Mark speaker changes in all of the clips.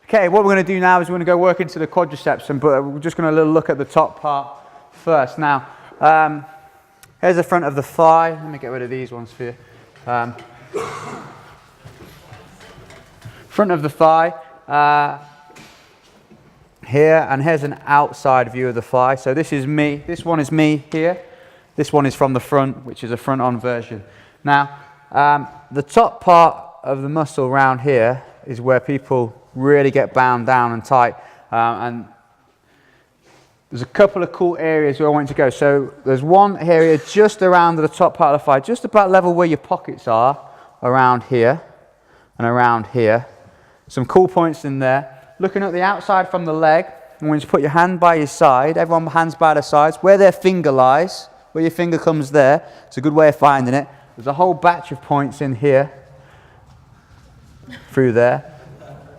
Speaker 1: Okay, what we're going to do now is we're going to go work into the quadriceps, but we're just going to look at the top part first. Now, here's the front of the thigh. Let me get rid of these ones for you. Front of the thigh here, and here's an outside view of the thigh. So this is me. This one is me here. This one is from the front, which is a front-on version. Now, the top part of the muscle around here is where people really get bound down and tight, and there's a couple of cool areas where I want you to go. So there's one area just around the top part of the thigh, just about level where your pockets are, around here and around here. Some cool points in there. Looking at the outside from the leg, and when you put your hand by your side, everyone hands by their sides, where their finger lies, where your finger comes there, it's a good way of finding it. There's a whole batch of points in here, through there.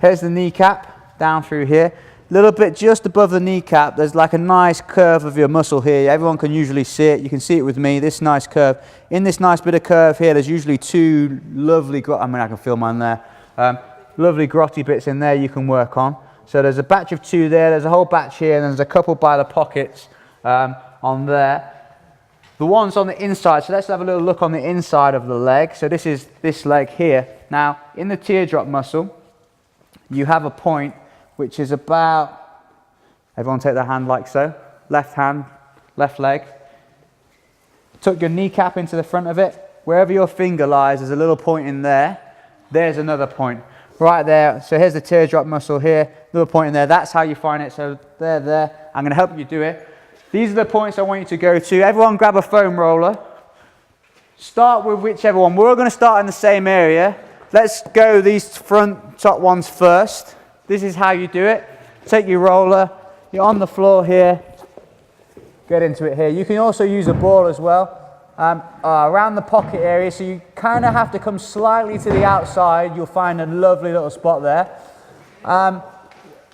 Speaker 1: Here's the kneecap, down through here. A little bit just above the kneecap, there's like a nice curve of your muscle here. Everyone can usually see it. You can see it with me, this nice curve. In this nice bit of curve here, there's usually two lovely, I mean, I can feel mine there. Lovely grotty bits in there you can work on. So there's a batch of two there, there's a whole batch here, and there's a couple by the pockets on there. The ones on the inside, so let's have a little look on the inside of the leg. So this is this leg here. Now, in the teardrop muscle, you have a point which is about, everyone take their hand like so, left hand, left leg. Tuck your kneecap into the front of it. Wherever your finger lies, there's a little point in there. There's another point right there. So here's the teardrop muscle here, little point in there. That's how you find it. So there. I'm going to help you do it. These are the points I want you to go to. Everyone grab a foam roller. Start with whichever one. We're all going to start in the same area. Let's go these front top ones first. This is how you do it. Take your roller. You're on the floor here. Get into it here. You can also use a ball as well. Around the pocket area, so you kind of have to come slightly to the outside. You'll find a lovely little spot there.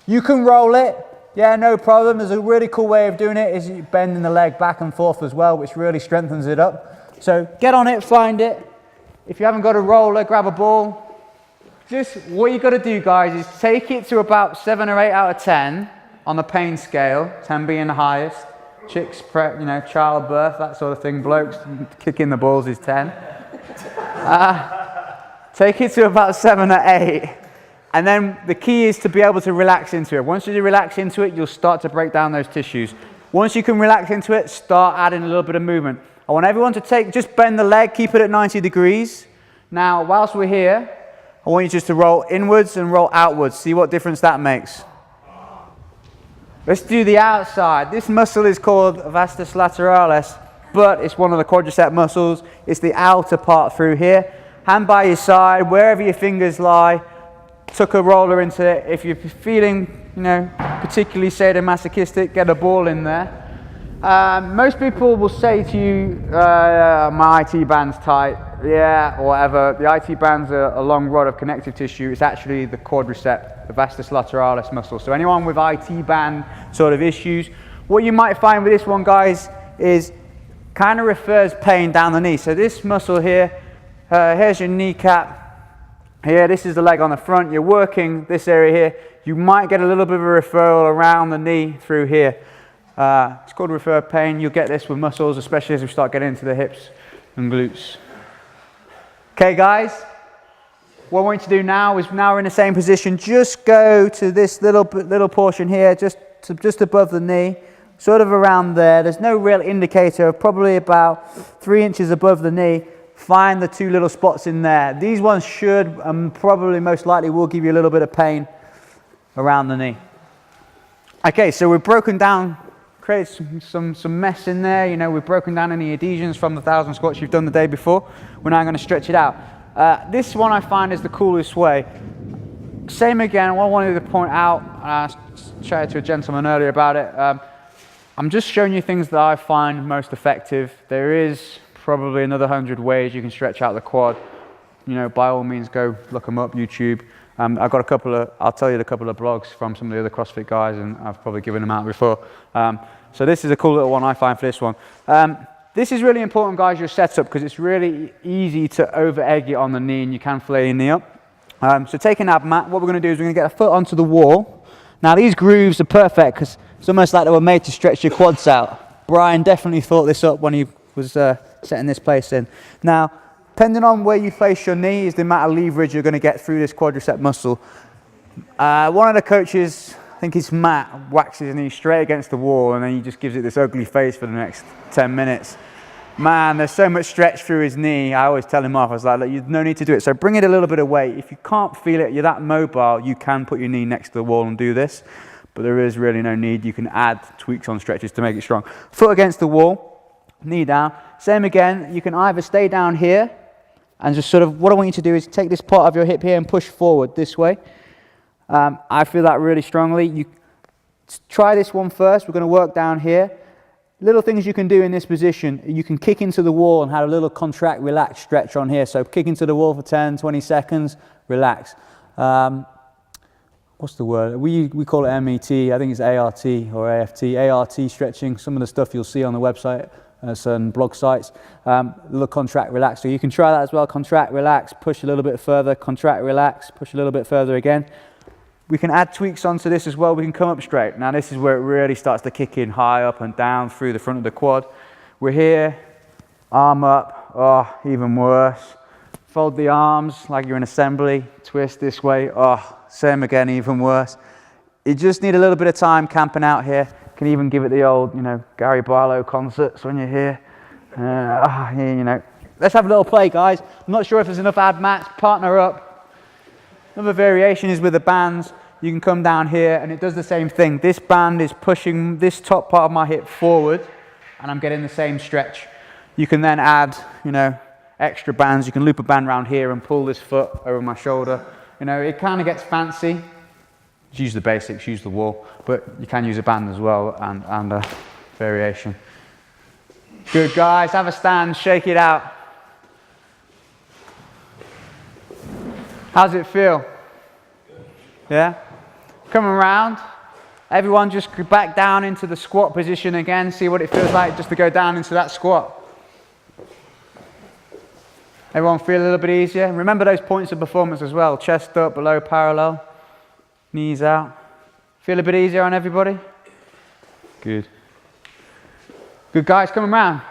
Speaker 1: You can roll it. Yeah, no problem. There's a really cool way of doing it, is bending the leg back and forth as well, which really strengthens it up. So get on it, find it. If you haven't got a roller, grab a ball. Just what you got to do, guys, is take it to about 7 or 8 out of 10 on the pain scale, 10 being the highest. Chicks, childbirth, that sort of thing. Blokes, kicking the balls is 10. Take it to about 7 or 8. And then the key is to be able to relax into it. Once you relax into it, you'll start to break down those tissues. Once you can relax into it, start adding a little bit of movement. I want everyone to just bend the leg, keep it at 90 degrees. Now, whilst we're here, I want you just to roll inwards and roll outwards. See what difference that makes. Let's do the outside. This muscle is called vastus lateralis, but it's one of the quadricep muscles. It's the outer part through here. Hand by your side, wherever your fingers lie. Tuck a roller into it. If you're feeling, particularly sadomasochistic, get a ball in there. Most people will say to you, my IT band's tight, yeah, or whatever. The IT band's a long rod of connective tissue. It's actually the quadricep, the vastus lateralis muscle. So anyone with IT band sort of issues, what you might find with this one, guys, is kind of refers pain down the knee. So this muscle here, here's your kneecap. Here, this is the leg on the front. You're working this area here. You might get a little bit of a referral around the knee through here. It's called referred pain. You'll get this with muscles, especially as we start getting into the hips and glutes. Okay, guys. What I want you to do now is, now we're in the same position, just go to this little portion here, just above the knee, sort of around there. There's no real indicator, probably about 3 inches above the knee. Find the two little spots in there. These ones should, and probably most likely will, give you a little bit of pain around the knee. Okay, so we've broken down, created some mess in there. We've broken down any adhesions from the 1,000 squats you've done the day before. We're now going to stretch it out. This one I find is the coolest way. Same again, what I wanted to point out, I chatted to a gentleman earlier about it. I'm just showing you things that I find most effective. There is probably another 100 ways you can stretch out the quad. By all means, go look them up, YouTube. I've got I'll tell you a couple of blogs from some of the other CrossFit guys, and I've probably given them out before. So this is a cool little one I find for this one. This is really important, guys, your setup, because it's really easy to over egg it on the knee, and you can flare your knee up. So taking ab mat, what we're going to do is we're going to get a foot onto the wall. Now these grooves are perfect because it's almost like they were made to stretch your quads out. Brian definitely thought this up when he was setting this place in. Now, depending on where you place your knee is the amount of leverage you're going to get through this quadricep muscle. One of the coaches, I think it's Matt, waxes his knee straight against the wall and then he just gives it this ugly face for the next 10 minutes. Man, there's so much stretch through his knee. I always tell him off. I was like, look, you no need to do it. So bring it a little bit of weight. If you can't feel it, you're that mobile, you can put your knee next to the wall and do this. But there is really no need. You can add tweaks on stretches to make it strong. Foot against the wall, knee down. Same again. You can either stay down here and just sort of, what I want you to do is take this part of your hip here and push forward this way. I feel that really strongly. You try this one first. We're going to work down here. Little things you can do in this position. You can kick into the wall and have a little contract, relax stretch on here. So kick into the wall for 10, 20 seconds, relax. What's the word? We call it MET. I think it's ART or AFT. ART stretching, some of the stuff you'll see on the website, certain blog sites. Little contract, relax. So you can try that as well. Contract, relax, push a little bit further. Contract, relax, push a little bit further again. We can add tweaks onto this as well. We can come up straight. Now this is where it really starts to kick in, high up and down through the front of the quad. We're here, arm up, oh, even worse. Fold the arms like you're in assembly, twist this way, oh, same again, even worse. You just need a little bit of time camping out here. Can even give it the old, Gary Barlow concerts when you're here. Let's have a little play, guys. I'm not sure if there's enough ad mats, partner up. Another variation is with the bands. You can come down here and it does the same thing. This band is pushing this top part of my hip forward and I'm getting the same stretch. You can then add, extra bands. You can loop a band around here and pull this foot over my shoulder. It kind of gets fancy. Just use the basics, use the wall, but you can use a band as well and a variation. Good, guys. Have a stand, shake it out. How's it feel? Yeah? Come around. Everyone just back down into the squat position again. See what it feels like just to go down into that squat. Everyone feel a little bit easier? Remember those points of performance as well. Chest up, below parallel. Knees out. Feel a bit easier on everybody? Good. Good, guys. Come around.